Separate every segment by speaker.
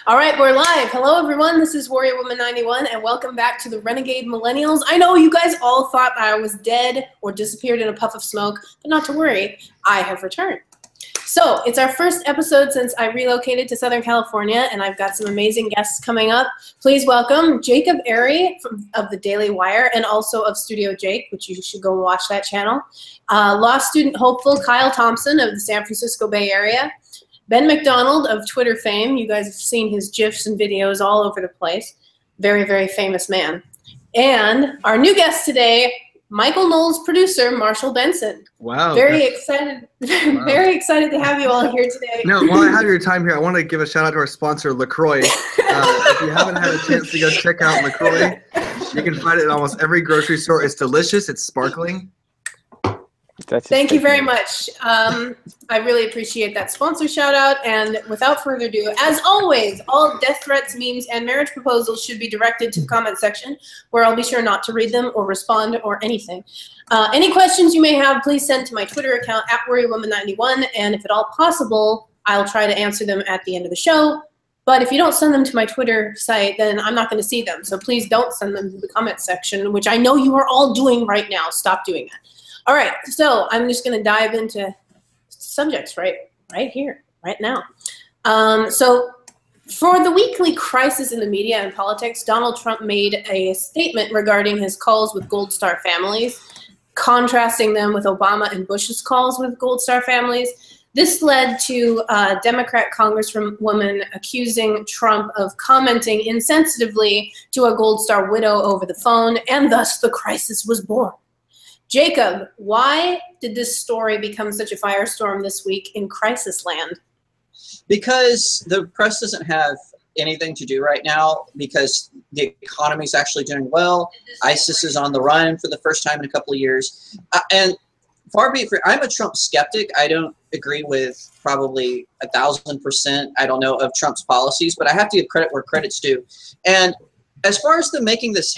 Speaker 1: All right, we're live. Hello, everyone. This is Warrior Woman 91, and welcome back to the Renegade Millennials. I know you guys all thought I was dead or disappeared in a puff of smoke, but not to worry, I have returned. So it's our first episode since I relocated to Southern California, and I've got some amazing guests coming up. Please welcome Jacob Airy of the Daily Wire and also of Studio Jake, which you should go watch that channel. Law student hopeful Kyle Thompson of the San Francisco Bay Area. Ben McDonald of Twitter fame. You guys have seen his GIFs and videos all over the place. Very, very famous man. And our new guest today, Michael Knowles' producer, Marshall Benson.
Speaker 2: Wow.
Speaker 1: Very excited. Wow. Very excited to have you all here today.
Speaker 2: Now, while I have your time here, I want to give a shout out to our sponsor, LaCroix. If you haven't had a chance to go check out LaCroix, you can find it in almost every grocery store. It's delicious. It's sparkling.
Speaker 1: Thank you very much. I really appreciate that sponsor shout out. And without further ado, as always, all death threats, memes, and marriage proposals should be directed to the comment section, where I'll be sure not to read them or respond or anything. Any questions you may have, please send to my Twitter account at WarriorWoman91, and if at all possible, I'll try to answer them at the end of the show. But if you don't send them to my Twitter site, then I'm not going to see them. So please don't send them to the comment section, which I know you are all doing right now. Stop doing that. All right, so I'm just going to dive into subjects right here, right now. So for the weekly crisis in the media and politics, Donald Trump made a statement regarding his calls with Gold Star families, contrasting them with Obama and Bush's calls with Gold Star families. This led to a Democrat Congresswoman accusing Trump of commenting insensitively to a Gold Star widow over the phone, and thus the crisis was born. Jacob, why did this story become such a firestorm this week in crisis land?
Speaker 3: Because the press doesn't have anything to do right now, because the economy is actually doing well. ISIS is on the run for the first time in a couple of years. And far be it for, I'm a Trump skeptic. I don't agree with probably 1,000%, I don't know, of Trump's policies, but I have to give credit where credit's due. And as far as them making this,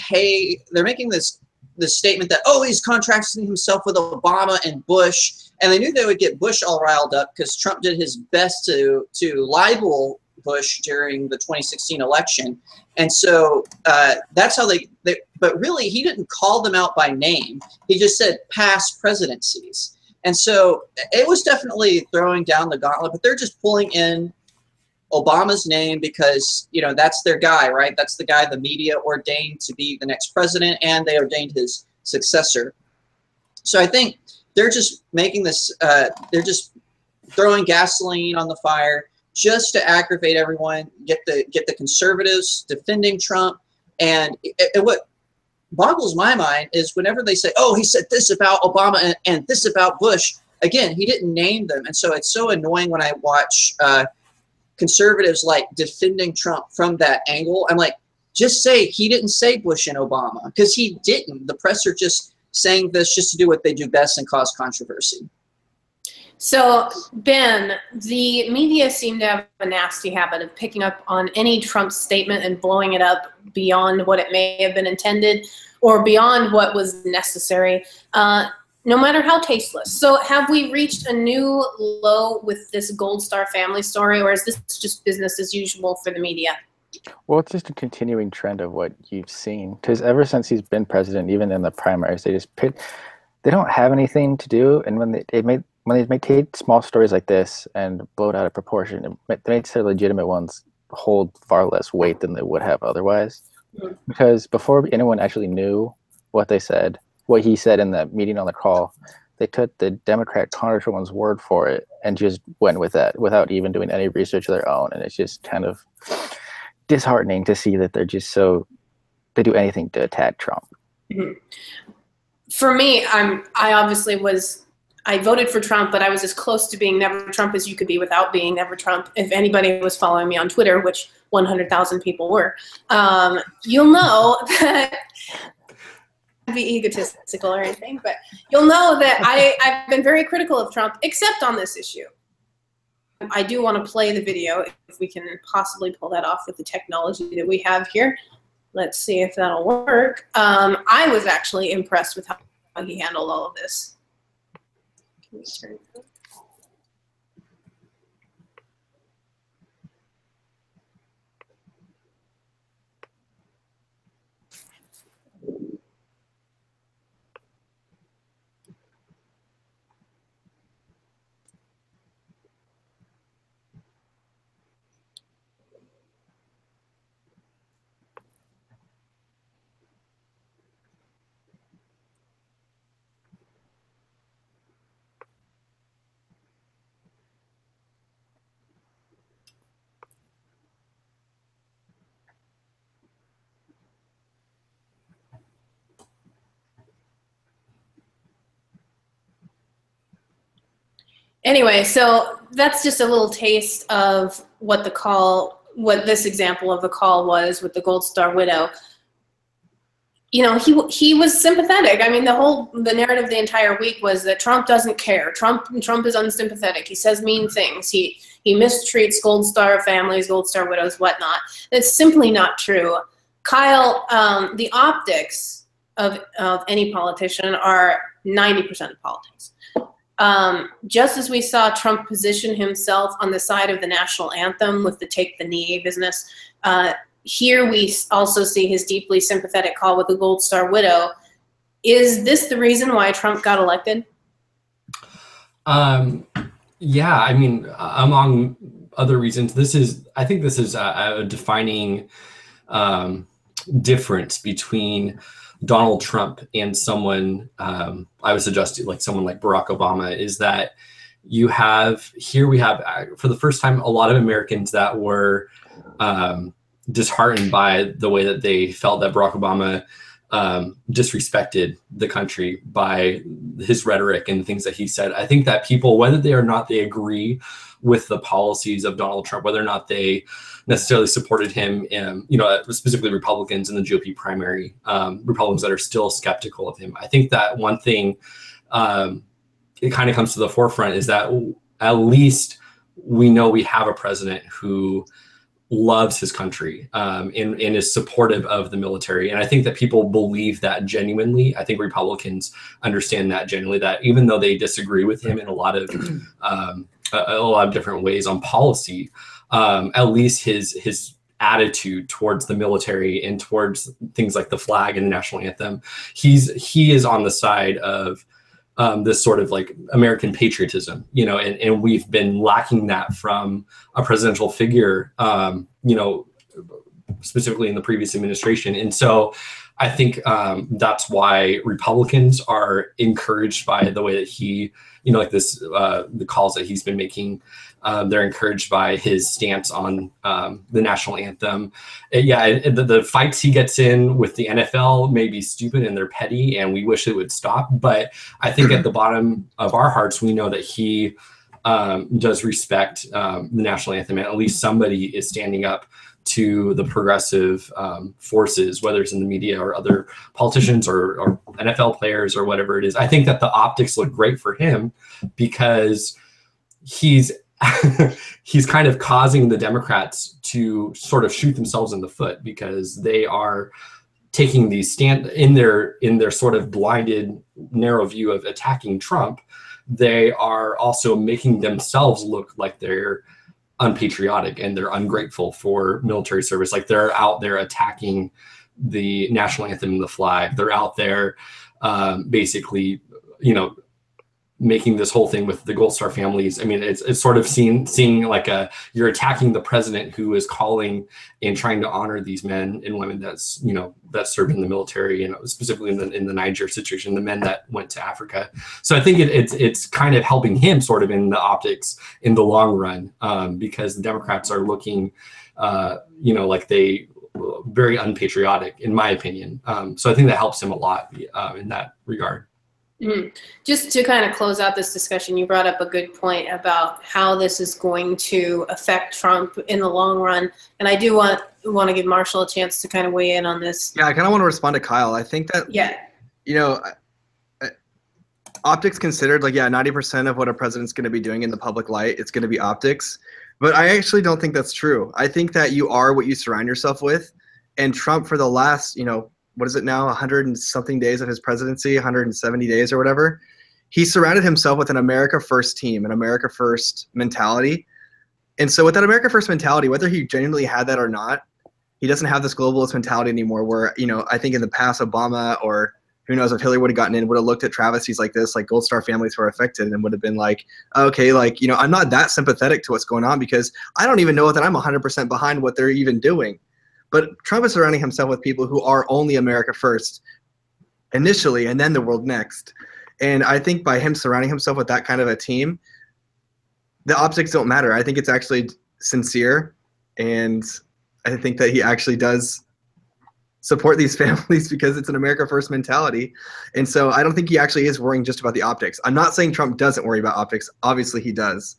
Speaker 3: they're making this statement that, oh, he's contrasting himself with Obama and Bush, and they knew they would get Bush all riled up because Trump did his best to libel Bush during the 2016 election. And so that's how they, but really he didn't call them out by name. He just said past presidencies. And so it was definitely throwing down the gauntlet, but they're just pulling in Obama's name because, you know, that's their guy, right? That's the guy the media ordained to be the next president, and they ordained his successor. So I think they're just making this, they're just throwing gasoline on the fire just to aggravate everyone, get the conservatives defending Trump. And what boggles my mind is whenever they say, oh, he said this about Obama and this about Bush, again, he didn't name them. And so it's so annoying when I watch conservatives like defending Trump from that angle. I'm like, just say he didn't say Bush and Obama, because he didn't. The press are just saying this just to do what they do best and cause controversy.
Speaker 1: So, Ben, the media seem to have a nasty habit of picking up on any Trump statement and blowing it up beyond what it may have been intended or beyond what was necessary. No matter how tasteless. So have we reached a new low with this Gold Star family story, or is this just business as usual for the media?
Speaker 4: Well, it's just a continuing trend of what you've seen. Because ever since he's been president, even in the primaries, they don't have anything to do. And when they take small stories like this and blow it out of proportion, it makes their legitimate ones hold far less weight than they would have otherwise. Mm-hmm. Because before anyone actually knew what they said, what he said in that meeting on the call, they took the Democrat Congresswoman's word for it and just went with that without even doing any research of their own. And it's just kind of disheartening to see that they're just they do anything to attack Trump.
Speaker 1: Mm-hmm. For me, I voted for Trump, but I was as close to being never Trump as you could be without being never Trump. If anybody was following me on Twitter, which 100,000 people were, you'll know that be egotistical or anything, but you'll know that I've been very critical of Trump, except on this issue. I do want to play the video if we can possibly pull that off with the technology that we have here. Let's see if that'll work. I was actually impressed with how he handled all of this. Can we turn it up? Anyway, so that's just a little taste of what this example of the call was with the Gold Star widow. You know, he was sympathetic. I mean, the narrative the entire week was that Trump doesn't care. Trump is unsympathetic. He says mean things. He mistreats Gold Star families, Gold Star widows, whatnot. That's simply not true. Kyle, the optics of any politician are 90% of politics. Just as we saw Trump position himself on the side of the national anthem with the take the knee business, here we also see his deeply sympathetic call with the Gold Star widow. Is this the reason why Trump got elected?
Speaker 5: Yeah, I mean, among other reasons, I think this is a defining difference between Donald Trump and someone, I would suggest like someone like Barack Obama, is that we have for the first time a lot of Americans that were disheartened by the way that they felt that Barack Obama disrespected the country by his rhetoric and the things that he said. I think that people, whether they or not they agree with the policies of Donald Trump, whether or not they necessarily supported him, you know, specifically Republicans in the GOP primary, Republicans that are still skeptical of him. I think that one thing it kind of comes to the forefront is that at least we know we have a president who loves his country and is supportive of the military. And I think that people believe that genuinely. I think Republicans understand that genuinely, that even though they disagree with him in a lot of different ways on policy, at least his attitude towards the military and towards things like the flag and the national anthem, he is on the side of this sort of like American patriotism, you know, and we've been lacking that from a presidential figure, you know, specifically in the previous administration. And so I think that's why Republicans are encouraged by the way that he, you know, like this, the calls that he's been making. They're encouraged by his stance on the national anthem. The fights he gets in with the NFL may be stupid and they're petty and we wish it would stop. But I think at the bottom of our hearts, we know that he does respect the national anthem, and at least somebody is standing up to the progressive forces, whether it's in the media or other politicians or NFL players or whatever it is. I think that the optics look great for him because he's kind of causing the Democrats to sort of shoot themselves in the foot, because they are taking these stand in their sort of blinded, narrow view of attacking Trump. They are also making themselves look like they're unpatriotic and they're ungrateful for military service. Like they're out there attacking the national anthem and the flag. They're out there basically, you know, making this whole thing with the Gold Star families. I mean, it's sort of seeing like you're attacking the president who is calling and trying to honor these men and women that served in the military, and specifically in the Niger situation, the men that went to Africa. So I think it's kind of helping him sort of in the optics in the long run, because the Democrats are looking, like they very unpatriotic, in my opinion. So I think that helps him a lot in that regard.
Speaker 1: Mm-hmm. Just to kind of close out this discussion, you brought up a good point about how this is going to affect Trump in the long run, and I do want to give Marshall a chance to kind of weigh in on this.
Speaker 2: Yeah, I kind of want to respond to Kyle. I think that optics considered, 90% of what a president's going to be doing in the public light, it's going to be optics. But I actually don't think that's true. I think that you are what you surround yourself with, and Trump for the last, what is it now, 100 and something days of his presidency, 170 days or whatever, he surrounded himself with an America First team, an America First mentality. And so with that America First mentality, whether he genuinely had that or not, he doesn't have this globalist mentality anymore where, I think in the past Obama, or who knows if Hillary would have gotten in, would have looked at travesties like this, like Gold Star families who are affected, and would have been like, okay, I'm not that sympathetic to what's going on because I don't even know that I'm 100% behind what they're even doing. But Trump is surrounding himself with people who are only America first initially, and then the world next. And I think by him surrounding himself with that kind of a team, the optics don't matter. I think it's actually sincere, and I think that he actually does support these families because it's an America First mentality. And so I don't think he actually is worrying just about the optics. I'm not saying Trump doesn't worry about optics. Obviously he does.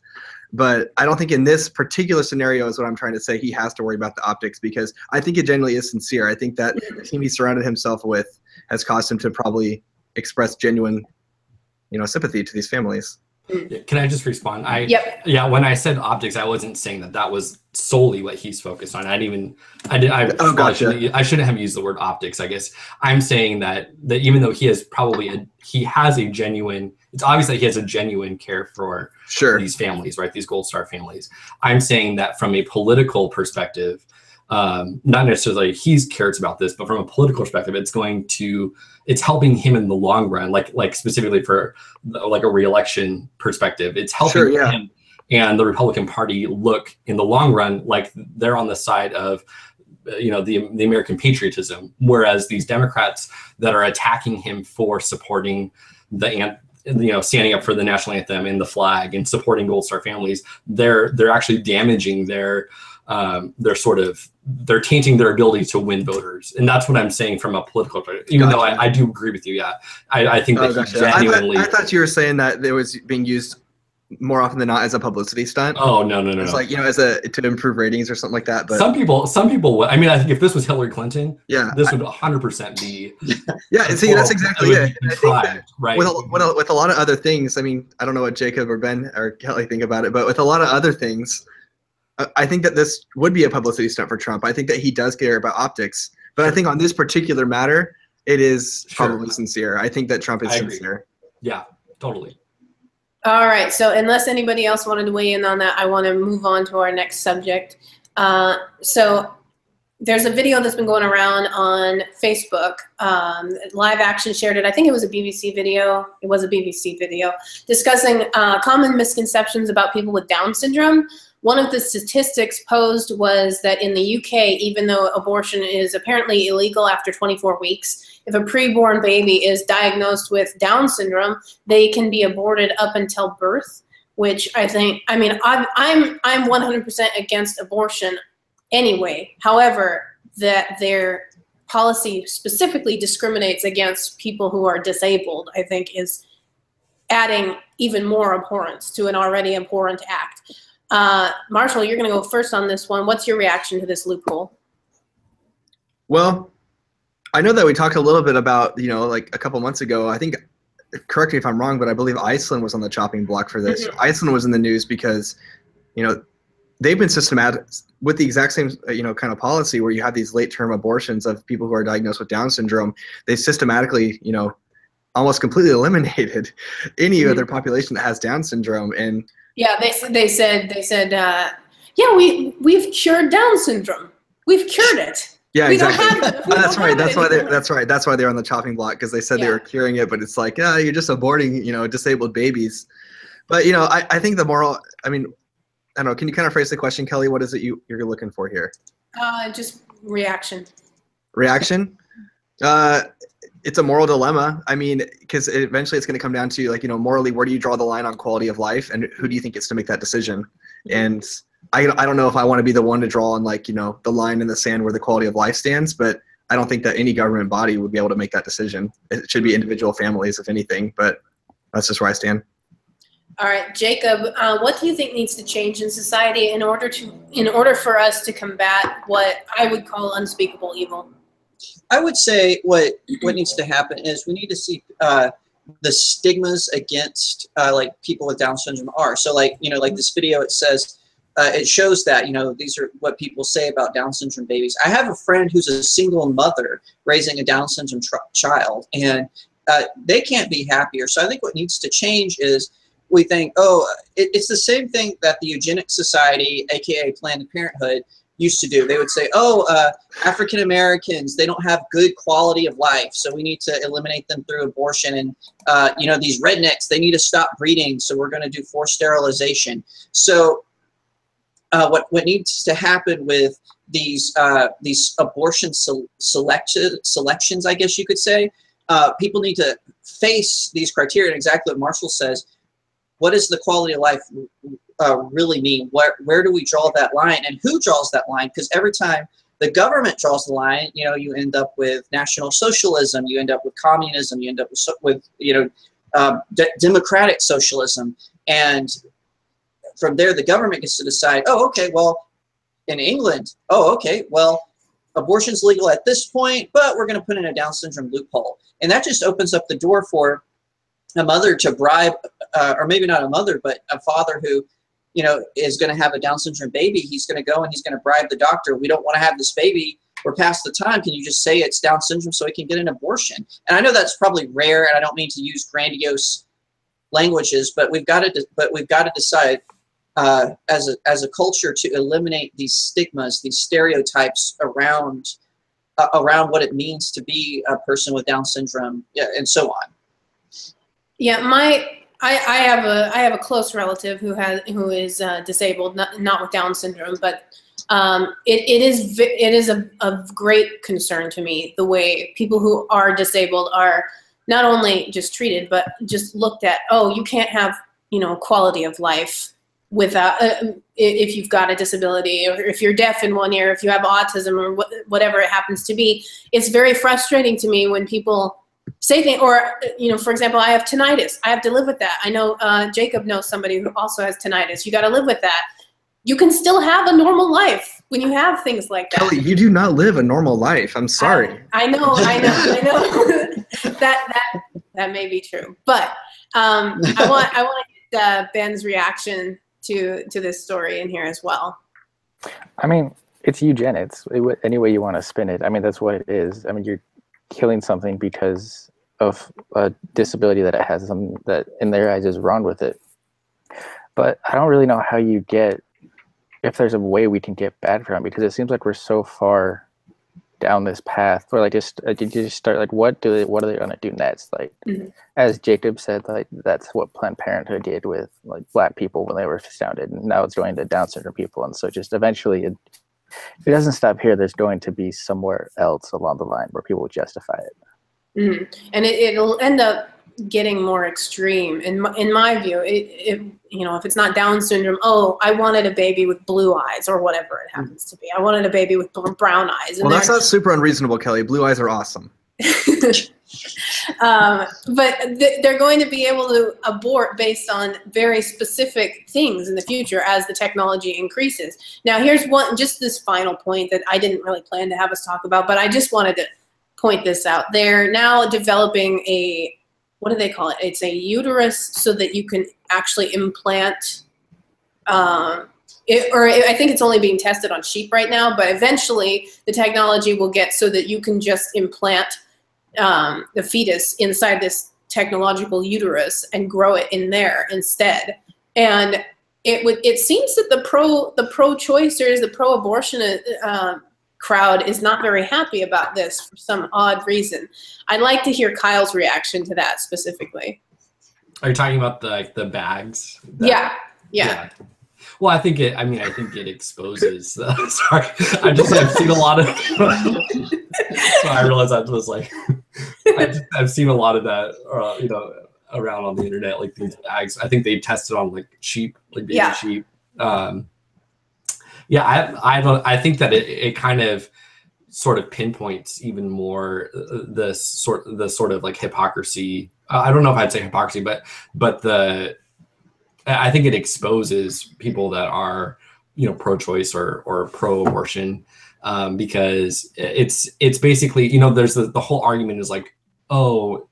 Speaker 2: But I don't think in this particular scenario is what I'm trying to say he has to worry about the optics, because I think it genuinely is sincere. I think that the team he surrounded himself with has caused him to probably express genuine, sympathy to these families.
Speaker 5: Can I just respond?
Speaker 1: Yep.
Speaker 5: Yeah, when I said optics, I wasn't saying that was solely what he's focused on. Gotcha. I shouldn't have used the word optics, I guess. I'm saying that even though he has a genuine, it's obvious that he has a genuine care for these families, right? These Gold Star families. I'm saying that from a political perspective, not necessarily he cares about this, but from a political perspective, it's helping him in the long run, like specifically for like a re-election perspective. It's helping him and the Republican Party look in the long run like they're on the side of the American patriotism, whereas these Democrats that are attacking him for supporting standing up for the national anthem and the flag and supporting Gold Star families, they're actually damaging they're tainting their ability to win voters. And that's what I'm saying from a political perspective, even though I do agree with you. Yeah. I think that he genuinely.
Speaker 2: I thought you were saying that it was being used more often than not as a publicity stunt.
Speaker 5: Oh, no.
Speaker 2: It's like, to improve ratings or something like that. But
Speaker 5: some people, I mean, I think if this was Hillary Clinton, this would 100% be.
Speaker 2: Yeah. See, that's exactly it.
Speaker 5: Right.
Speaker 2: With a lot of other things, I mean, I don't know what Jacob or Ben or Kelly think about it, but with a lot of other things, I think that this would be a publicity stunt for Trump. I think that he does care about optics, but I think on this particular matter, it is probably sincere. I think that Trump is sincere.
Speaker 5: Yeah, totally.
Speaker 1: All right. So unless anybody else wanted to weigh in on that, I want to move on to our next subject. So there's a video that's been going around on Facebook. Live Action shared it. I think it was a BBC video. It was a BBC video discussing common misconceptions about people with Down syndrome. One of the statistics posed was that in the UK, even though abortion is apparently illegal after 24 weeks, if a preborn baby is diagnosed with Down syndrome, they can be aborted up until birth, which I'm 100% against abortion anyway. However, that their policy specifically discriminates against people who are disabled, I think is adding even more abhorrence to an already abhorrent act. Marshall, you're going to go first on this one. What's your reaction to this loophole?
Speaker 2: Well, I know that we talked a little bit about, like a couple months ago, I think, correct me if I'm wrong, but I believe Iceland was on the chopping block for this. Mm-hmm. Iceland was in the news because, they've been systematic with the exact same, kind of policy where you have these late-term abortions of people who are diagnosed with Down syndrome. They systematically, almost completely eliminated any other population that has Down syndrome. And
Speaker 1: yeah, they said, we've cured Down syndrome. We've cured it.
Speaker 2: Yeah, exactly. That's right. That's why they're on the chopping block, because they said they were curing it, but it's like, you're just aborting, disabled babies. But I think the moral. I mean, I don't know. Can you kind of phrase the question, Kelly? What is it you're looking for here?
Speaker 1: Just reaction.
Speaker 2: Reaction. It's a moral dilemma. I mean, because eventually it's going to come down to morally, where do you draw the line on quality of life, and who do you think gets to make that decision? And I don't know if I want to be the one to draw on the line in the sand where the quality of life stands, but I don't think that any government body would be able to make that decision. It should be individual families, if anything, but that's just where I stand.
Speaker 1: All right, Jacob, what do you think needs to change in society in order for us to combat what I would call unspeakable evil?
Speaker 3: I would say what needs to happen is we need to see the stigmas against people with Down syndrome are. So like this video, it says, it shows that, these are what people say about Down syndrome babies. I have a friend who's a single mother raising a Down syndrome child, and they can't be happier. So I think what needs to change is we think, it's the same thing that the Eugenics Society, aka Planned Parenthood, used to do. They would say, African Americans, they don't have good quality of life, so we need to eliminate them through abortion. And these rednecks, they need to stop breeding, so we're going to do forced sterilization. So what needs to happen with these abortion selections, I guess you could say, people need to face these criteria. And exactly what Marshall says, what does the quality of life really mean? Where do we draw that line, and who draws that line? Because every time the government draws the line, you know, you end up with National Socialism, you end up with communism, you end up with democratic socialism. And from there, the government gets to decide, oh, okay, well, in England, oh, okay, well, abortion's legal at this point, but we're going to put in a Down syndrome loophole. And that just opens up the door for a mother to bribe, or maybe not a mother, but a father who, you know, is going to have a Down syndrome baby. He's going to go and he's going to bribe the doctor. We don't want to have this baby. We're past the time. Can you just say it's Down syndrome so he can get an abortion? And I know that's probably rare, and I don't mean to use grandiose languages, but we've got to decide as a culture to eliminate these stigmas, these stereotypes around what it means to be a person with Down syndrome, and so on.
Speaker 1: Yeah, I have a close relative who is disabled, not with Down syndrome, but it is of great concern to me the way people who are disabled are not only just treated, but just looked at. Oh, you can't have, you know, quality of life without if you've got a disability, or if you're deaf in one ear, if you have autism, or whatever it happens to be. It's very frustrating to me when people say things, or, you know, for example, I have tinnitus. I have to live with that. I know Jacob knows somebody who also has tinnitus. You got to live with that. You can still have a normal life when you have things like that.
Speaker 2: Kelly, you do not live a normal life. I'm sorry.
Speaker 1: I know. that may be true, but I want to get Ben's reaction to this story in here as well.
Speaker 4: I mean, it's eugenics. Any way you want to spin it. I mean, that's what it is. I mean, you're killing something because of a disability that it has, something that in their eyes is wrong with it. But I don't really know how you get, if there's a way we can get bad from it, because it seems like we're so far down this path where, like, you just start, like, what are they going to do next? Like, as Jacob said, like, that's what Planned Parenthood did with, like, Black people when they were founded, and now it's going to Down syndrome people. And so just eventually, if it doesn't stop here, there's going to be somewhere else along the line where people will justify it.
Speaker 1: And it'll end up getting more extreme. In my view, you know, if it's not Down syndrome, oh, I wanted a baby with blue eyes, or whatever it happens to be. I wanted a baby with brown eyes.
Speaker 2: Well, that's not super unreasonable, Kelly. Blue eyes are awesome.
Speaker 1: But they're going to be able to abort based on very specific things in the future as the technology increases. Now, here's just this final point that I didn't really plan to have us talk about, but I just wanted to point this out. They're now developing what do they call it? It's a uterus so that you can actually implant, I think it's only being tested on sheep right now, but eventually the technology will get so that you can just implant the fetus inside this technological uterus and grow it in there instead. And it seems that the pro-choicers, the pro-abortion crowd is not very happy about this for some odd reason. I'd like to hear Kyle's reaction to that specifically.
Speaker 5: Are you talking about the bags?
Speaker 1: Yeah.
Speaker 5: Well, I think it exposes. Sorry, I've seen a lot of. So I realized I was like, I've seen a lot of that, you know, around on the internet, like these bags. I think they tested on like sheep, like baby sheep. I think that it kind of sort of pinpoints even more the sort of like hypocrisy. I don't know if I'd say hypocrisy, but I think it exposes people that are, you know, pro-choice or pro-abortion, because it's basically, you know, there's the whole argument is like, oh,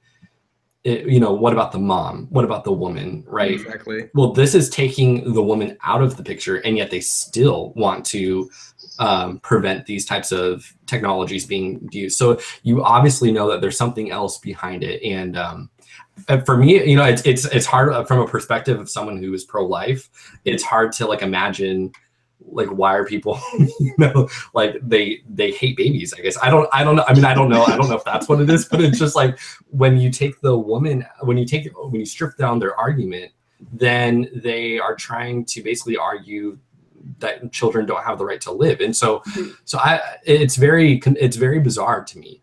Speaker 5: you know, what about the mom? What about the woman, right?
Speaker 2: Exactly.
Speaker 5: Well, this is taking the woman out of the picture, and yet they still want to prevent these types of technologies being used. So you obviously know that there's something else behind it. And for me, you know, it's hard from a perspective of someone who is pro-life. It's hard to like imagine, like, why are people, you know, like they hate babies, I guess. I don't know. I mean, I don't know if that's what it is, but it's just like when you take the woman, when you strip down their argument, then they are trying to basically argue that children don't have the right to live. And so it's very bizarre to me.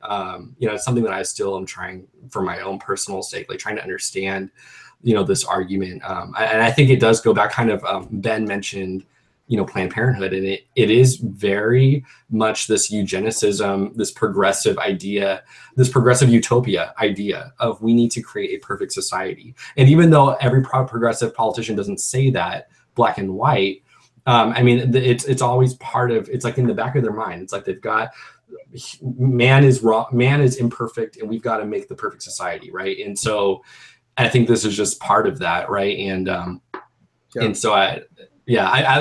Speaker 5: You know, it's something that I still am trying, for my own personal sake, like trying to understand, you know, this argument. And I think it does go back kind of, Ben mentioned, Planned Parenthood, and it is very much this eugenicism, this progressive idea, this progressive utopia idea of we need to create a perfect society. And even though every progressive politician doesn't say that black and white, I mean, it's always part of, it's like in the back of their mind. It's like they've got, man is wrong, man is imperfect, and we've got to make the perfect society, right? And so I think this is just part of that, right? And and so I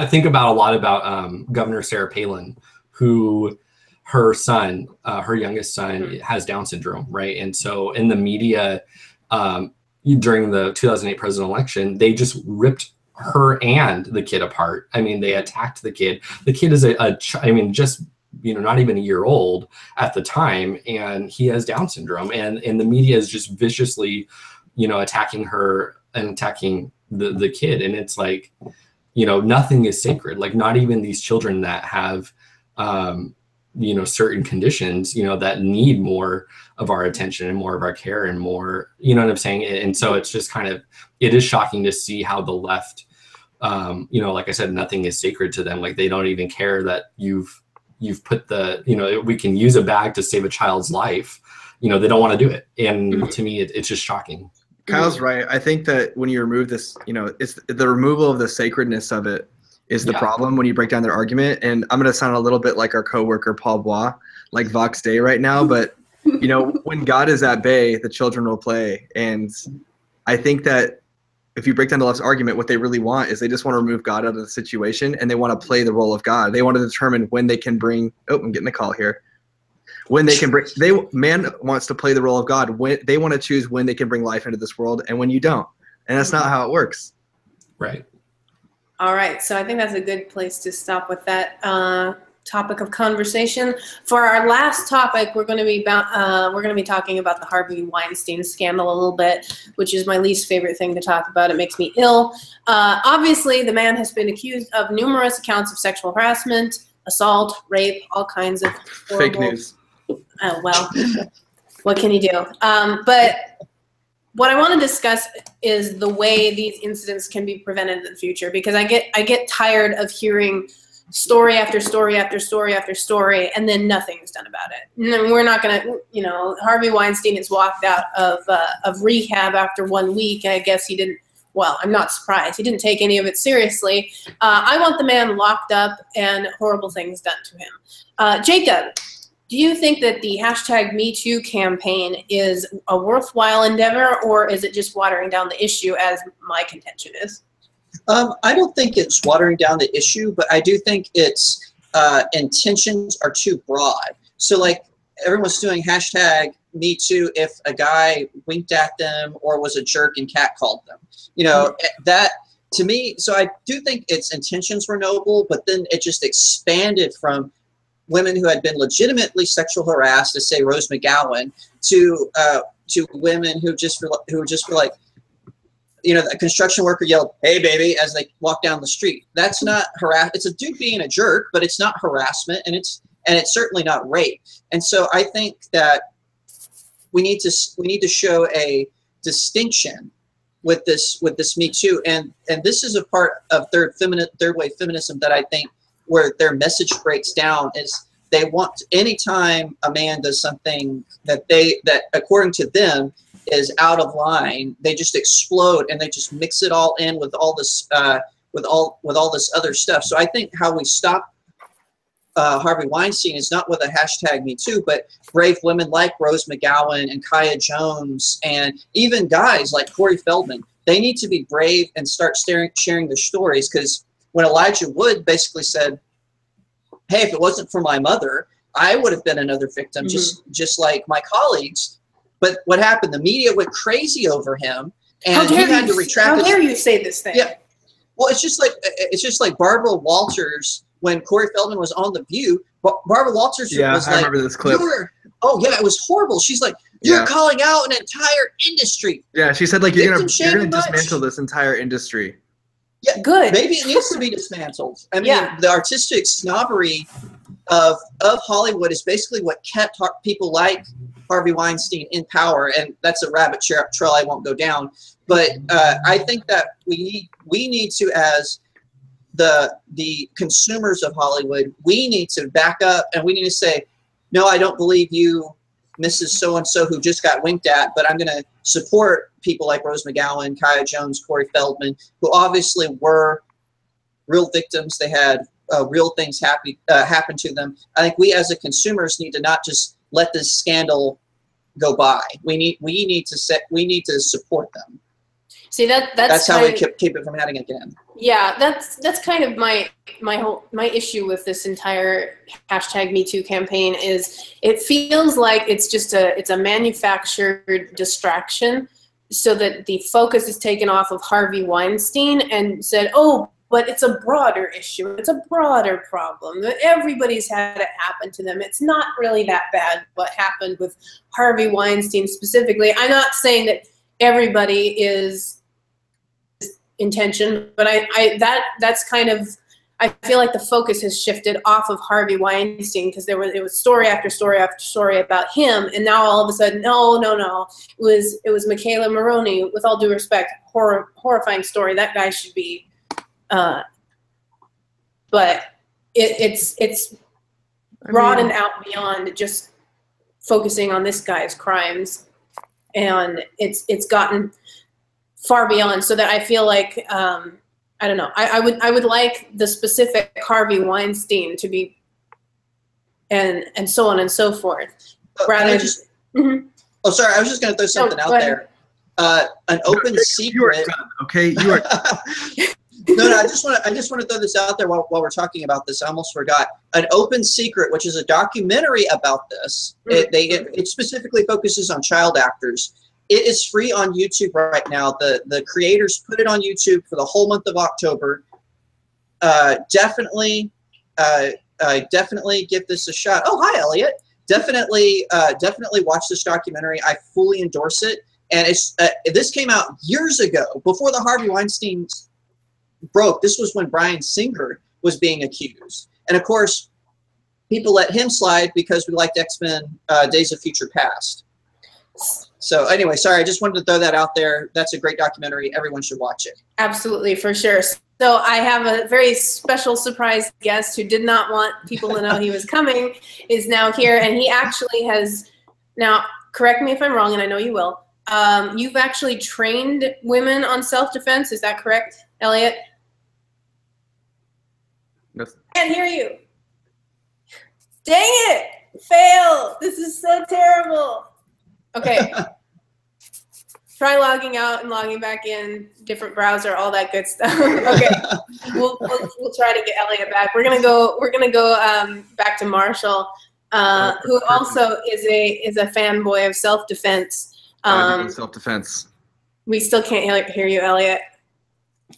Speaker 5: think about a lot about Governor Sarah Palin, who her son, her youngest son, has Down syndrome, right? And so in the media during the 2008 presidential election, they just ripped her and the kid apart. I mean, they attacked the kid. The kid is just not even a year old at the time, and he has Down syndrome, and the media is just viciously attacking her and attacking the kid. And it's like, nothing is sacred. Like, not even these children that have certain conditions that need more of our attention and more of our care and more, you know what I'm saying? And so it's just it is shocking to see how the left, like I said, nothing is sacred to them. Like, they don't even care that you've put we can use a bag to save a child's life. They don't want to do it. And to me, it's just shocking.
Speaker 2: Kyle's right. I think that when you remove this, it's the removal of the sacredness of it is the problem when you break down their argument. And I'm going to sound a little bit like our coworker, Paul Bois, like Vox Day right now. But, when God is at bay, the children will play. And I think that if you break down the left's argument, what they really want is they just want to remove God out of the situation, and they want to play the role of God. They want to determine when they can bring – I'm getting a call here. When they can bring – man wants to play the role of God. When they want to choose when they can bring life into this world and when you don't. And that's not how it works.
Speaker 5: Right.
Speaker 1: All right. So I think that's a good place to stop with that topic of conversation. For our last topic, we're going to be talking about the Harvey Weinstein scandal a little bit, which is my least favorite thing to talk about. It makes me ill. Obviously, the man has been accused of numerous accounts of sexual harassment, assault, rape, all kinds of horrible,
Speaker 2: fake news.
Speaker 1: Oh, well, what can you do? But what I want to discuss is the way these incidents can be prevented in the future, because I get tired of hearing story after story after story after story, and then nothing's done about it. And then we're not going to, Harvey Weinstein has walked out of rehab after 1 week, and I guess he didn't. Well, I'm not surprised. He didn't take any of it seriously. I want the man locked up and horrible things done to him. Jacob, do you think that the #MeToo campaign is a worthwhile endeavor, or is it just watering down the issue, as my contention is?
Speaker 3: I don't think it's watering down the issue, but I do think its intentions are too broad. So, like, everyone's doing #MeToo if a guy winked at them or was a jerk and catcalled them. That, to me, so I do think its intentions were noble, but then it just expanded from women who had been legitimately sexual harassed, to say Rose McGowan, to women who just were like, a construction worker yelled, "Hey, baby," as they walk down the street. That's not harass. It's a dude being a jerk, but it's not harassment, and it's certainly not rape. And so I think that we need to show a distinction with this Me Too, and this is a part of third wave feminism that I think where their message breaks down is they want, anytime a man does something that according to them is out of line, they just explode and they just mix it all in with all this with all this other stuff. So I think how we stop Harvey Weinstein is not with a #MeToo, but brave women like Rose McGowan and Kaya Jones, and even guys like Corey Feldman. They need to be brave and start sharing their stories, because when Elijah Wood basically said, "Hey, if it wasn't for my mother, I would have been another victim, just like my colleagues." But what happened? The media went crazy over him, and he had to retract.
Speaker 1: How dare you say this thing?
Speaker 3: Yeah. Well, it's just like Barbara Walters when Corey Feldman was on The View. Barbara Walters was like,
Speaker 2: I remember this clip.
Speaker 3: Oh yeah, it was horrible. She's like, "You're calling out an entire industry."
Speaker 2: Yeah, she said, like, you're gonna dismantle this entire industry.
Speaker 3: Yeah,
Speaker 1: good.
Speaker 3: Maybe it needs to be dismantled. I mean, the artistic snobbery of Hollywood is basically what kept people like Harvey Weinstein in power, and that's a rabbit trail I won't go down. But I think that we need to, as the consumers of Hollywood, we need to back up and we need to say, no, I don't believe you, Mrs. So-and-so, who just got winked at, but I'm going to support people like Rose McGowan, Kaya Jones, Corey Feldman, who obviously were real victims. They had real things happen to them. I think we as a consumers need to not just let this scandal go by. We need to support them.
Speaker 1: See, that's
Speaker 3: how we keep it from happening again.
Speaker 1: Yeah, that's kind of my issue with this entire #MeToo campaign is it feels like it's a manufactured distraction so that the focus is taken off of Harvey Weinstein and said, oh, but it's a broader issue. It's a broader problem. Everybody's had it happen to them. It's not really that bad what happened with Harvey Weinstein specifically. I'm not saying that everybody is intention, but that's kind of, I feel like the focus has shifted off of Harvey Weinstein because it was story after story after story about him, and now all of a sudden, no, it was Michaela Maroney. With all due respect, horrifying story. That guy should be, but it's broadened out beyond just focusing on this guy's crimes, and it's gotten far beyond, so that I feel like I don't know. I would like the specific Harvey Weinstein to be, and so on and so forth. Rather,
Speaker 3: oh, sorry, I was just going to throw something out there. An open secret.
Speaker 2: Okay, you are.
Speaker 3: No, I just want to throw this out there while we're talking about this. I almost forgot. An Open Secret, which is a documentary about this. It specifically focuses on child actors. It is free on YouTube right now. The creators put it on YouTube for the whole month of October. Definitely give this a shot. Oh, hi, Elliot. Definitely watch this documentary. I fully endorse it. And this came out years ago, before the Harvey Weinstein broke. This was when Bryan Singer was being accused. And of course, people let him slide because we liked X-Men Days of Future Past. So anyway, sorry, I just wanted to throw that out there. That's a great documentary. Everyone should watch it.
Speaker 1: Absolutely, for sure. So I have a very special surprise guest who did not want people to know he was coming, is now here. And he actually has, now correct me if I'm wrong, and I know you will, you've actually trained women on self-defense. Is that correct, Elliot?
Speaker 2: Yes.
Speaker 1: Can't hear you. Dang it! Fail! This is so terrible. Okay. Try logging out and logging back in, different browser, all that good stuff. Okay. We'll try to get Elliot back. We're gonna go back to Marshall, who also is a fanboy of self-defense.
Speaker 2: Self-defense.
Speaker 1: We still can't hear you, Elliot.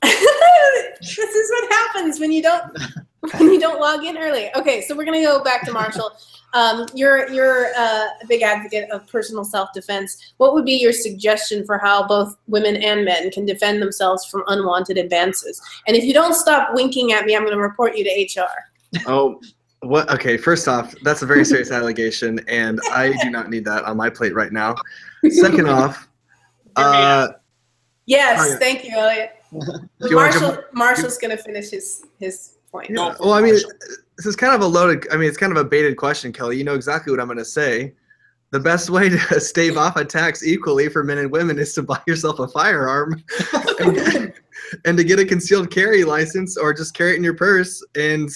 Speaker 1: This is what happens when you don't log in early. Okay, so we're gonna go back to Marshall. You're a big advocate of personal self-defense. What would be your suggestion for how both women and men can defend themselves from unwanted advances? And if you don't stop winking at me, I'm going to report you to HR.
Speaker 2: Oh, what? Okay, first off, that's a very serious allegation, and I do not need that on my plate right now. Second off,
Speaker 1: yes, thank you, Elliot. Marshall's going to finish his point.
Speaker 2: Yeah. Well, I mean, this is kind of a loaded, it's kind of a baited question, Kelly. You know exactly what I'm going to say. The best way to stave off attacks equally for men and women is to buy yourself a firearm and to get a concealed carry license, or just carry it in your purse. And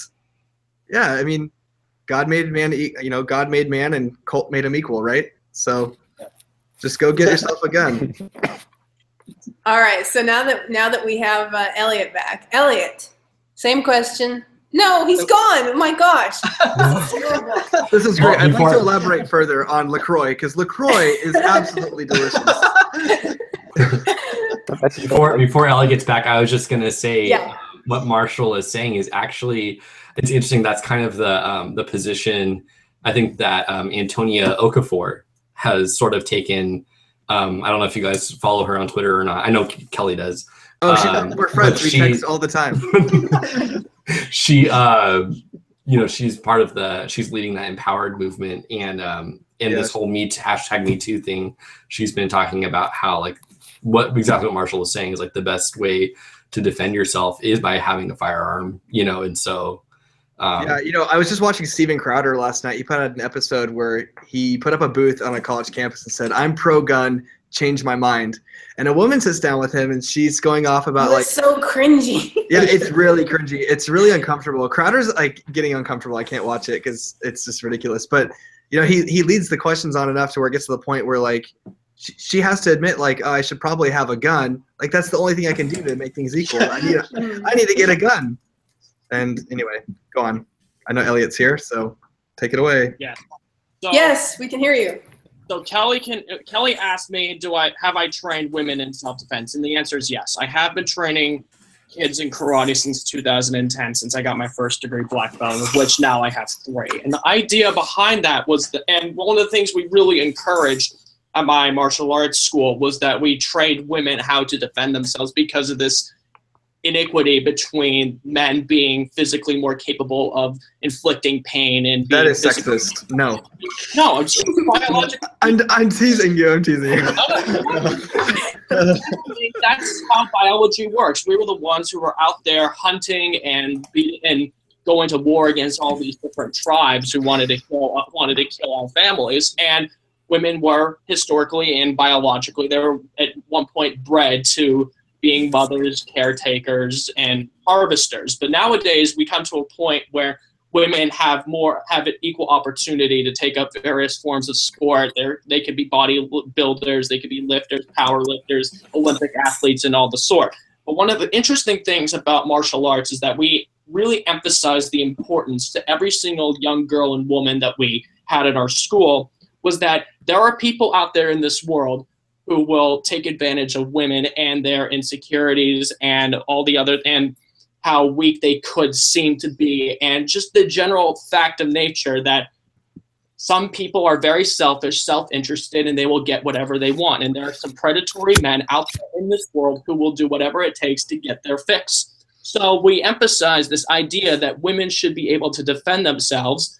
Speaker 2: yeah, I mean, God made man, God made man and Colt made him equal, right? So just go get yourself a gun.
Speaker 1: All right. So now that we have Elliot back, Elliot, same question. No, he's gone. Oh my gosh.
Speaker 2: This is great. I'd like to elaborate further on LaCroix, because LaCroix is absolutely delicious.
Speaker 5: Before Ellie gets back, I was just going to say what Marshall is saying is actually, it's interesting. That's kind of the position I think that Antonia Okafor has sort of taken. I don't know if you guys follow her on Twitter or not. I know Kelly does.
Speaker 2: Oh, we're friends. We text all the time.
Speaker 5: She, she's part of she's leading that empowered movement, and this whole #MeToo thing. She's been talking about how exactly what Marshall was saying is like the best way to defend yourself is by having a firearm, and so.
Speaker 2: Yeah, I was just watching Steven Crowder last night. He put out an episode where he put up a booth on a college campus and said, "I'm pro-gun, change my mind." And a woman sits down with him and she's going off about like
Speaker 1: so cringy.
Speaker 2: Yeah, it's really cringy. It's really uncomfortable. Crowder's like getting uncomfortable. I can't watch it because it's just ridiculous. But he leads the questions on enough to where it gets to the point where like she has to admit like, oh, I should probably have a gun. Like that's the only thing I can do to make things equal. I need to get a gun. And anyway, go on. I know Elliot's here, so take it away.
Speaker 6: Yeah. So,
Speaker 1: yes, we can hear you.
Speaker 6: So Kelly asked me, have I trained women in self-defense? And the answer is yes. I have been training kids in karate since 2010, since I got my first degree black belt, of which now I have 3. And the idea behind that was and one of the things we really encouraged at my martial arts school was that we trained women how to defend themselves because of this inequity between men being physically more capable of inflicting pain and being
Speaker 2: that is sexist. No,
Speaker 6: I'm just biological.
Speaker 2: I'm teasing you.
Speaker 6: That's how biology works. We were the ones who were out there hunting and going to war against all these different tribes who wanted to kill our families. And women were historically and biologically, they were at one point bred to being mothers, caretakers, and harvesters. But nowadays, we come to a point where women have an equal opportunity to take up various forms of sport. They could be bodybuilders, they could be lifters, power lifters, Olympic athletes, and all the sort. But one of the interesting things about martial arts is that we really emphasize the importance to every single young girl and woman that we had at our school was that there are people out there in this world who will take advantage of women and their insecurities and all the other, and how weak they could seem to be, and just the general fact of nature that some people are very selfish, self-interested, and they will get whatever they want. And there are some predatory men out there in this world who will do whatever it takes to get their fix. So we emphasize this idea that women should be able to defend themselves,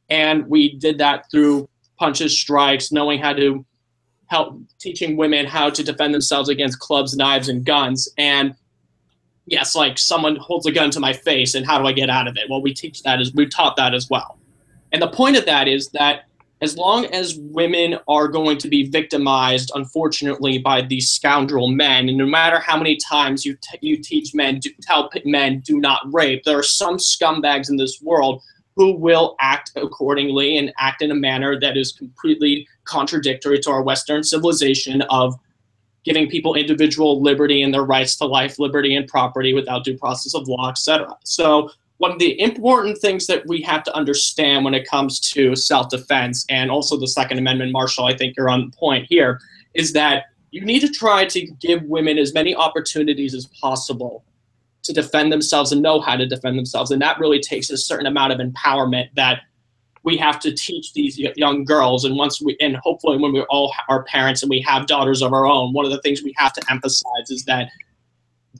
Speaker 6: and we did that through punches, strikes, knowing how to teaching women how to defend themselves against clubs, knives, and guns. And yes, like someone holds a gun to my face and how do I get out of it? Well, we taught that as well. And the point of that is that as long as women are going to be victimized, unfortunately, by these scoundrel men, and no matter how many times you teach men, tell men do not rape, there are some scumbags in this world who will act accordingly and act in a manner that is completely contradictory to our Western civilization of giving people individual liberty and their rights to life, liberty, and property without due process of law, etc. So one of the important things that we have to understand when it comes to self-defense and also the Second Amendment, Marshall, I think you're on point here, is that you need to try to give women as many opportunities as possible to defend themselves and know how to defend themselves. And that really takes a certain amount of empowerment that we have to teach these young girls. And and hopefully when we all are parents and we have daughters of our own, one of the things we have to emphasize is that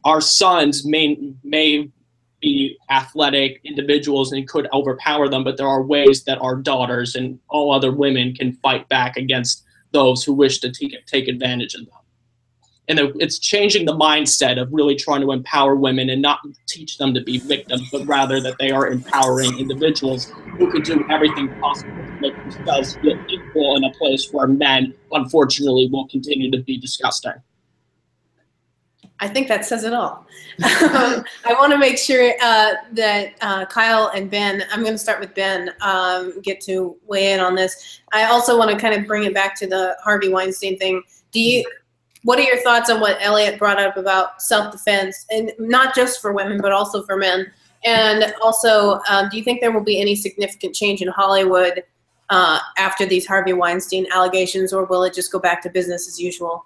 Speaker 6: our sons may be athletic individuals and could overpower them, but there are ways that our daughters and all other women can fight back against those who wish to take advantage of them. And it's changing the mindset of really trying to empower women and not teach them to be victims, but rather that they are empowering individuals who can do everything possible to make themselves feel equal in a place where men, unfortunately, will continue to be disgusting.
Speaker 1: I think that says it all. I want to make sure that Kyle and Ben, I'm going to start with Ben, get to weigh in on this. I also want to kind of bring it back to the Harvey Weinstein thing. What are your thoughts on what Elliot brought up about self-defense, and not just for women, but also for men? And also, do you think there will be any significant change in Hollywood after these Harvey Weinstein allegations, or will it just go back to business as usual?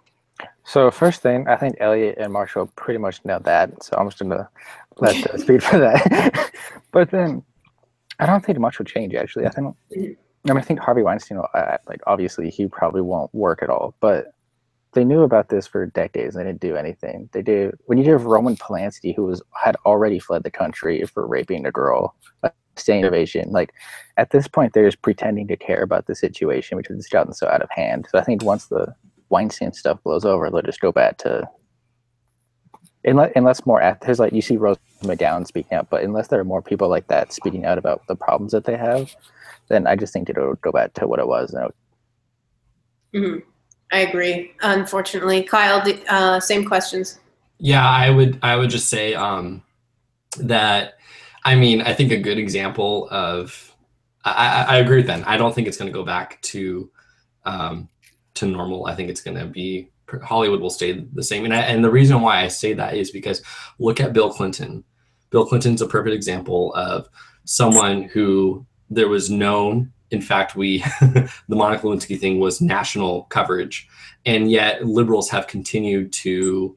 Speaker 4: So first thing, I think Elliot and Marshall pretty much know that, so I'm just going to let them speak for that. But then I don't think much will change, actually. I think Harvey Weinstein, like obviously he probably won't work at all, but they knew about this for decades and they didn't do anything. They did. When you have Roman Polanski, who had already fled the country for raping a girl, staying innovation, like at this point they're just pretending to care about the situation, which has gotten so out of hand. So I think once the Weinstein stuff blows over, they'll just go back to Unless more, there's like, you see Rose McGowan speaking out, but unless there are more people like that speaking out about the problems that they have, then I just think it'll go back to what it was.
Speaker 1: I agree. Unfortunately, Kyle, same questions.
Speaker 5: Yeah, I would just say that, I mean, I think a good example of, I agree with Ben. I don't think it's going to go back to normal. I think it's going to be, Hollywood will stay the same. And the reason why I say that is because look at Bill Clinton. Bill Clinton's a perfect example of someone who there was known, in fact, the Monica Lewinsky thing was national coverage, and yet liberals have continued to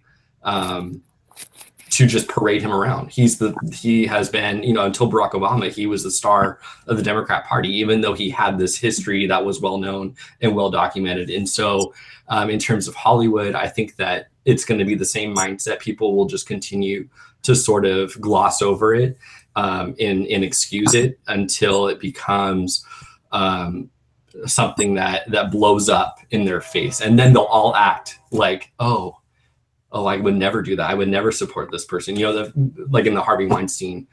Speaker 5: just parade him around. He has been, you know, until Barack Obama, he was the star of the Democrat Party, even though he had this history that was well known and well documented. And so in terms of Hollywood, I think that it's going to be the same mindset. People will just continue to sort of gloss over it and excuse it until it becomes something that blows up in their face. And then they'll all act like, oh, I would never do that. I would never support this person. You know, like in the Harvey Weinstein,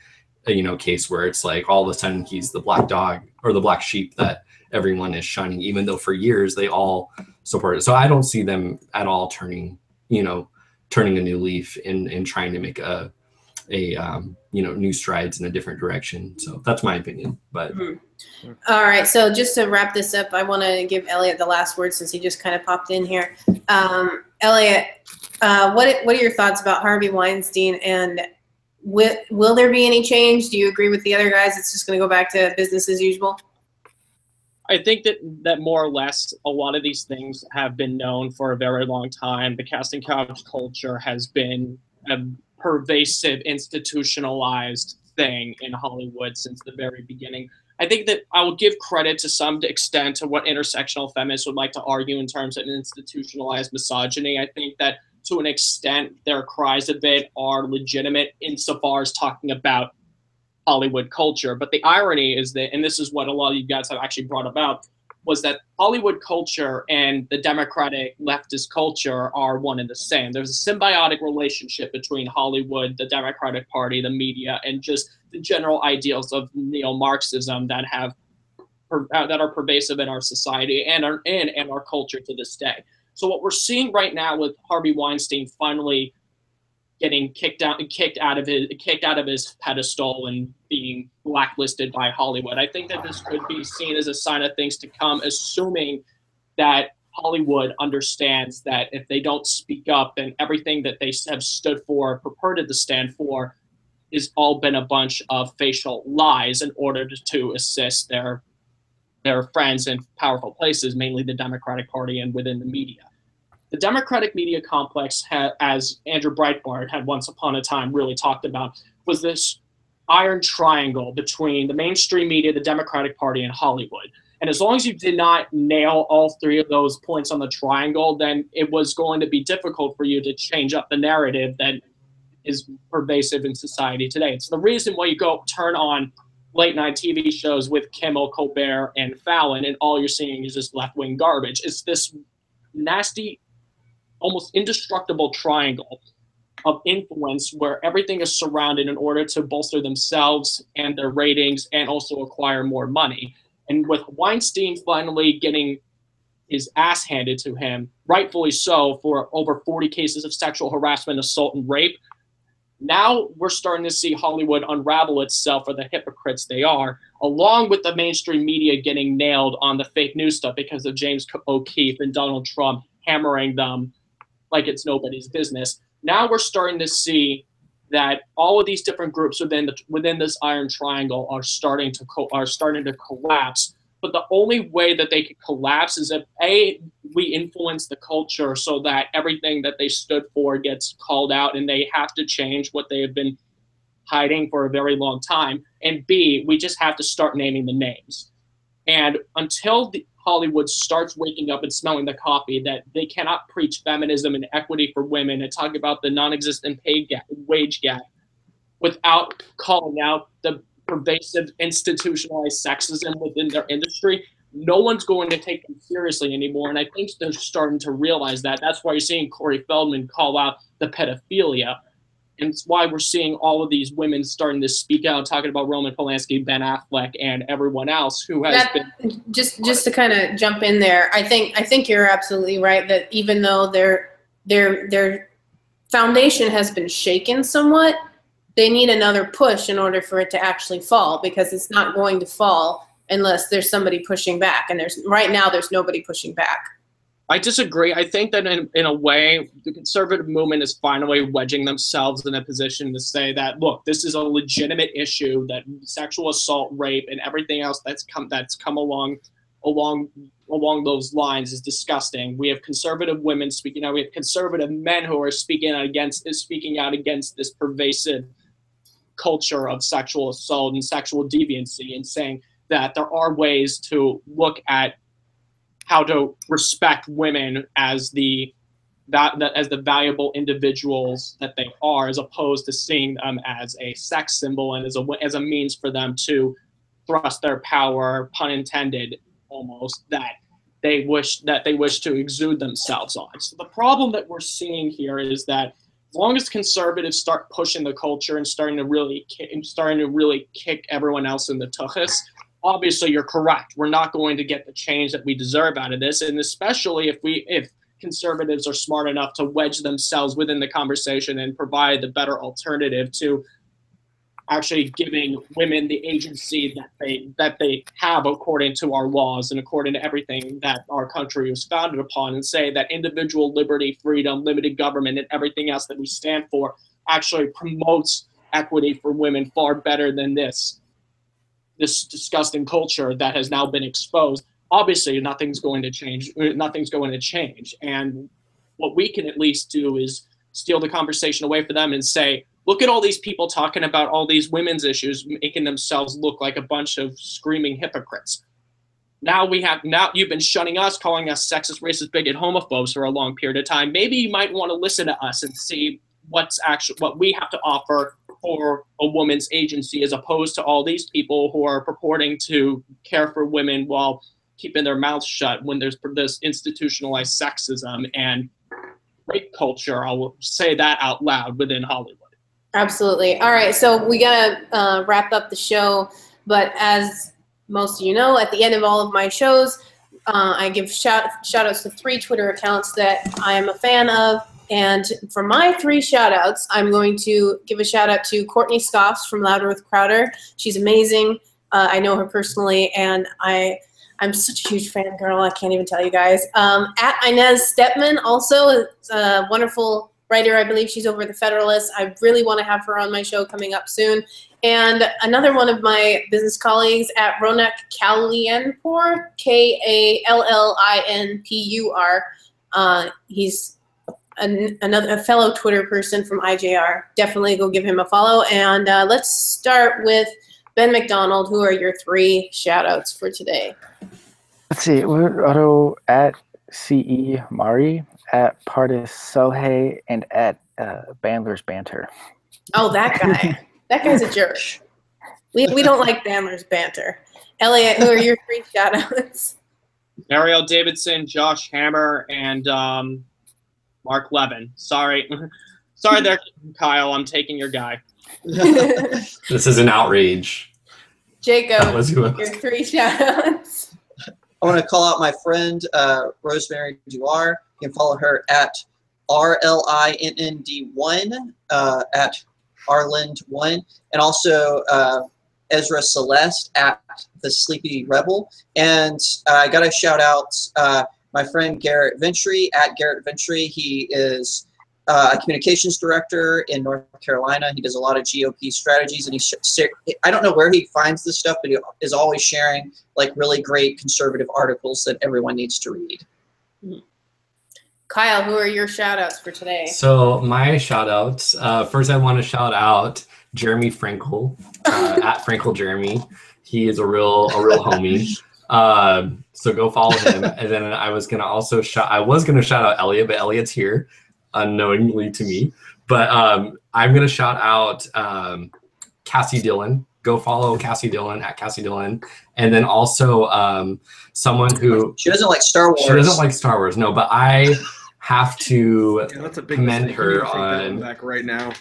Speaker 5: you know, case where it's like all of a sudden he's the black dog or the black sheep that everyone is shunning, even though for years they all support it. So I don't see them at all turning a new leaf and trying to make a new strides in a different direction. So that's my opinion. But
Speaker 1: all right, so just to wrap this up, I want to give Elliot the last word since he just kind of popped in here. Elliot, what are your thoughts about Harvey Weinstein, and will there be any change? Do you agree with the other guys? It's just going to go back to business as usual?
Speaker 6: I think that more or less a lot of these things have been known for a very long time. The casting couch culture has been a pervasive, institutionalized thing in Hollywood since the very beginning. I think that I will give credit to some extent to what intersectional feminists would like to argue in terms of institutionalized misogyny. I think that to an extent their cries of it are legitimate insofar as talking about Hollywood culture. But the irony is that, and this is what a lot of you guys have actually brought about, was that Hollywood culture and the democratic leftist culture are one and the same. There's a symbiotic relationship between Hollywood, the Democratic Party, the media, and just the general ideals of neo-Marxism that are pervasive in our society and in our culture to this day. So what we're seeing right now with Harvey Weinstein finally getting kicked out of his pedestal and being blacklisted by Hollywood, I think that this could be seen as a sign of things to come, assuming that Hollywood understands that if they don't speak up, then everything that they have stood for, purported to stand for, is all been a bunch of facial lies in order to assist their friends in powerful places, mainly the Democratic Party and within the media. The Democratic media complex, as Andrew Breitbart had once upon a time really talked about, was this iron triangle between the mainstream media, the Democratic Party, and Hollywood. And as long as you did not nail all three of those points on the triangle, then it was going to be difficult for you to change up the narrative that is pervasive in society today. It's the reason why you go turn on late night TV shows with Kimmel, Colbert, and Fallon, and all you're seeing is just left-wing garbage. It's this nasty, almost indestructible triangle of influence where everything is surrounded in order to bolster themselves and their ratings and also acquire more money. And with Weinstein finally getting his ass handed to him, rightfully so, for over 40 cases of sexual harassment, assault, and rape, now we're starting to see Hollywood unravel itself for the hypocrites they are, along with the mainstream media getting nailed on the fake news stuff because of James O'Keefe and Donald Trump hammering them like it's nobody's business. Now we're starting to see that all of these different groups within this iron triangle are starting to collapse. But the only way that they can collapse is if we influence the culture so that everything that they stood for gets called out and they have to change what they have been hiding for a very long time. And B, we just have to start naming the names. And until Hollywood starts waking up and smelling the coffee that they cannot preach feminism and equity for women and talk about the non-existent wage gap without calling out the pervasive institutionalized sexism within their industry, no one's going to take them seriously anymore. And I think they're starting to realize that. That's why you're seeing Corey Feldman call out the pedophilia. And it's why we're seeing all of these women starting to speak out, talking about Roman Polanski, Ben Affleck, and everyone else who has been.
Speaker 1: Just to kind of jump in there, I think you're absolutely right that even though their foundation has been shaken somewhat, they need another push in order for it to actually fall, because it's not going to fall unless there's somebody pushing back, and right now there's nobody pushing back.
Speaker 6: I disagree. I think that in a way, the conservative movement is finally wedging themselves in a position to say that, look, this is a legitimate issue, that sexual assault, rape, and everything else that's come along those lines is disgusting. We have conservative women speaking out. We have conservative men who are speaking out against this pervasive culture of sexual assault and sexual deviancy, and saying that there are ways to look at how to respect women as the valuable individuals that they are, as opposed to seeing them as a sex symbol and as a means for them to thrust their power, pun intended, almost, that they wish to exude themselves on. So the problem that we're seeing here is that as long as conservatives start pushing the culture and starting to really kick everyone else in the tuchus, obviously you're correct. We're not going to get the change that we deserve out of this, and especially if conservatives are smart enough to wedge themselves within the conversation and provide the better alternative to actually giving women the agency that they have according to our laws and according to everything that our country was founded upon, and say that individual liberty, freedom, limited government, and everything else that we stand for actually promotes equity for women far better than this disgusting culture that has now been exposed. Obviously, nothing's going to change. And what we can at least do is steal the conversation away from them and say, look at all these people talking about all these women's issues, making themselves look like a bunch of screaming hypocrites. Now you've been shunning us, calling us sexist, racist, bigot, homophobes for a long period of time. Maybe you might want to listen to us and see what we have to offer for a woman's agency, as opposed to all these people who are purporting to care for women while keeping their mouths shut when there's this institutionalized sexism and rape culture. I'll say that out loud within Hollywood. Absolutely. All right, so we gotta wrap up the show, but as most of you know, at the end of all of my shows, I give shout outs to 3 Twitter accounts that I am a fan of. And for my 3 shout-outs, I'm going to give a shout-out to Courtney Scoffs from Louder with Crowder. She's amazing. I know her personally, and I'm such a huge fangirl. I can't even tell you guys. At Inez Stepman, also a wonderful writer. I believe she's over at The Federalist. I really want to have her on my show coming up soon. And another one of my business colleagues at Ronak Kallianpur, Kallinpur. He's a fellow Twitter person from IJR. Definitely go give him a follow. And let's start with Ben McDonald. Who are your 3 shout-outs for today?
Speaker 4: Let's see. We're at CE Mari, at Pardis Sohei, and at Bandler's Banter.
Speaker 1: Oh, that guy. That guy's a jerk. We don't like Bandler's Banter. Elliot, who are your 3 shout-outs?
Speaker 6: Ariel Davidson, Josh Hammer, and Mark Levin. Sorry there, Kyle. I'm taking your guy.
Speaker 5: This is an outrage.
Speaker 1: Jacob, your 3 shout-outs.
Speaker 3: I want to call out my friend, Rosemary Duar. You can follow her at RLINND1, at Arlind1, and also Ezra Celeste at The Sleepy Rebel. And I got to shout out my friend Garrett Ventry at Garrett Ventry. He is a communications director in North Carolina. He does a lot of GOP strategies, and I don't know where he finds this stuff, but he is always sharing like really great conservative articles that everyone needs to read.
Speaker 1: Kyle, who are your shout outs for today?
Speaker 5: So my shout outs, first I want to shout out Jeremy Frankel, at Frankel Jeremy. He is a real homie. So go follow him. And then I was gonna shout out Elliot, but Elliot's here unknowingly to me. But I'm gonna shout out Cassie Dillon. Go follow Cassie Dillon at Cassie Dillon. And then also someone who
Speaker 3: she doesn't like Star Wars.
Speaker 5: She doesn't like Star Wars, no, but I have to
Speaker 2: that's a big
Speaker 5: commend
Speaker 2: mistake.
Speaker 5: her
Speaker 2: You need to take that one
Speaker 5: on.
Speaker 2: back right now.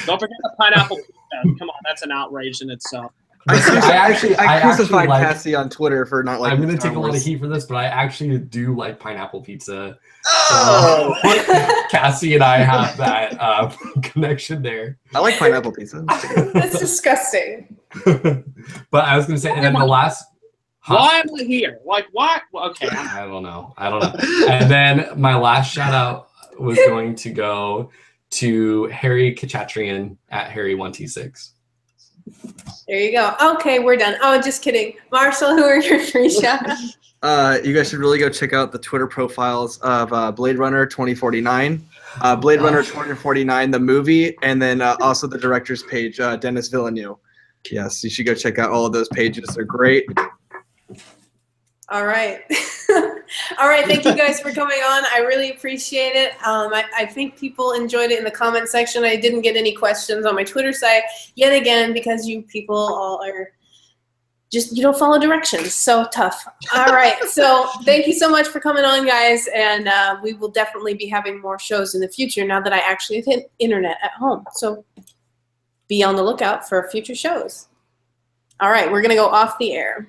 Speaker 6: Don't forget the pineapple pizza. Come on, that's an outrage in itself.
Speaker 5: I
Speaker 2: crucified
Speaker 5: like,
Speaker 2: Cassie on Twitter for not liking
Speaker 5: I'm going to
Speaker 2: Star
Speaker 5: take a lot of
Speaker 2: Wars.
Speaker 5: heat for this, but I actually do like pineapple pizza.
Speaker 3: Oh!
Speaker 5: So, Cassie and I have that connection there.
Speaker 2: I like pineapple pizza.
Speaker 1: That's disgusting.
Speaker 5: But I was going to say, and then the last.
Speaker 6: Why am I here? Like, what? Well, okay.
Speaker 5: I don't know. And then my last shout out was going to go to Harry Kachatrian at Harry1T6.
Speaker 1: There you go. Okay, we're done. Oh, just kidding. Marshall, who are your 3 shout-outs?
Speaker 2: You guys should really go check out the Twitter profiles of Blade Runner 2049, Blade Runner 2049, the movie, and then also the director's page, Denis Villeneuve. Yes, you should go check out all of those pages. They're great.
Speaker 1: All right. All right. Thank you guys for coming on. I really appreciate it. I think people enjoyed it in the comment section. I didn't get any questions on my Twitter site yet again because you people all are just, you don't follow directions. So tough. All right. So thank you so much for coming on, guys. And we will definitely be having more shows in the future now that I actually have internet at home. So be on the lookout for future shows. All right. We're going to go off the air.